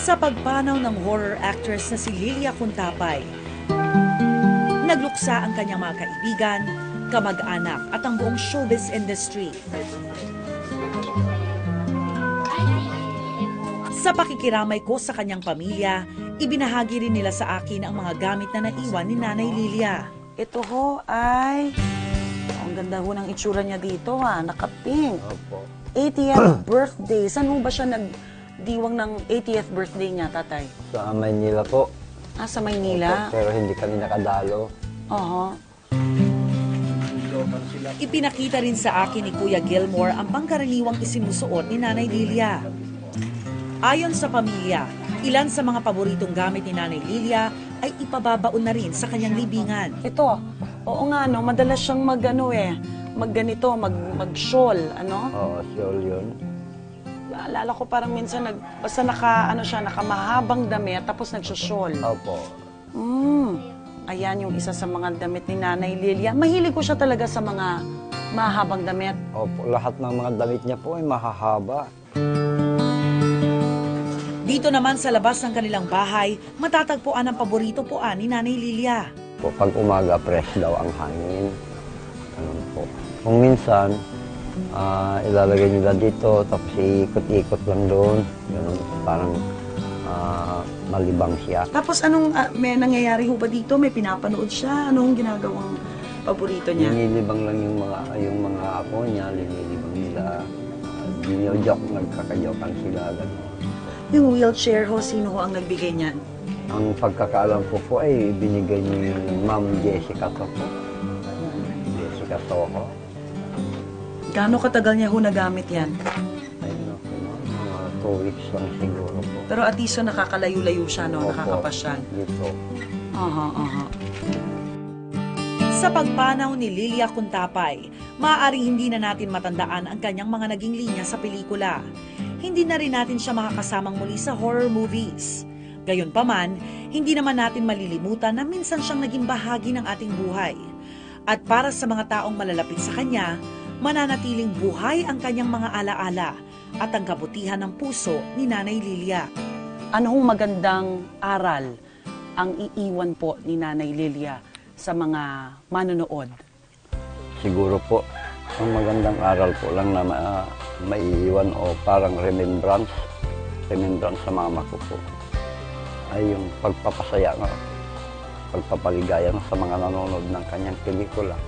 Sa pagpanaw ng horror actress na si Lilia Cuntapay, nagluksa ang kanyang mga kaibigan, kamag-anak at ang buong showbiz industry. Sa pakikiramay ko sa kanyang pamilya, ibinahagi rin nila sa akin ang mga gamit na naiwan ni Nanay Lilia. Ito ho ay, ang ganda ho ng itsura niya dito ha, naka-pink. Opo. 80th birthday. Saan ho ba siya nagdiwang ng 80th birthday niya, tatay? Sa Maynila po. Ah, sa Maynila? Opo, pero hindi kami nakadalo. Oo. Ipinakita rin sa akin ni Kuya Gilmore ang pangkaraniwang isinusuot ni Nanay Lilia. Ayon sa pamilya, ilan sa mga paboritong gamit ni Nanay Lilia ay ipababaon na rin sa kanyang libingan. Ito, oo nga, no, madalas siyang magganito, mag-shawl, ano? Oo, sure yun. Alala ko parang minsan, basta nakamahabang damit, tapos nagsushawl. Opo. Ayan yung isa sa mga damit ni Nanay Lilia. Mahilig ko siya talaga sa mga mahabang damit. Opo, lahat ng mga damit niya po ay mahahaba. Dito naman sa labas ng kanilang bahay, matatagpuan ang paborito puan ni Nanay Lilia. Po, pag umaga, fresh daw ang hangin. Ganun po. Kung minsan, ilalagay nila dito, tapos iikot-ikot lang doon. Ganun, parang malibang siya. Tapos may nangyayari ho ba dito? May pinapanood siya? Anong ginagawang paborito niya? Linilibang lang yung mga apo niya, linilibang nila. Joke, nagkakajokan sila. Ganun. Yung wheelchair ho, sino ho ang nagbigay niyan? Ang pagkakaalam ko po ay binigay ni Ma'am Jessica Soho. Jessica Soho. Gaano katagal niya ho nagamit yan? Ay, naku, mga 2 weeks lang siguro po. Pero at least so, nakakalayo-layo siya, no? Opo, Nakakapasyal. dito. Sa pagpanaw ni Lilia Cuntapay, maaaring hindi na natin matandaan ang kanyang mga naging linya sa pelikula. Hindi na rin natin siya makakasamang muli sa horror movies. Gayunpaman, hindi naman natin malilimutan na minsan siyang naging bahagi ng ating buhay. At para sa mga taong malalapit sa kanya, mananatiling buhay ang kanyang mga alaala at ang kabutihan ng puso ni Nanay Lilia. Anong magandang aral ang iiwan po ni Nanay Lilia sa mga manonood? Siguro po, ang magandang aral po lang na maiiwan o parang remembrance sa mama ko po ay yung pagpapaligaya sa mga nanonood ng kanyang pelikula.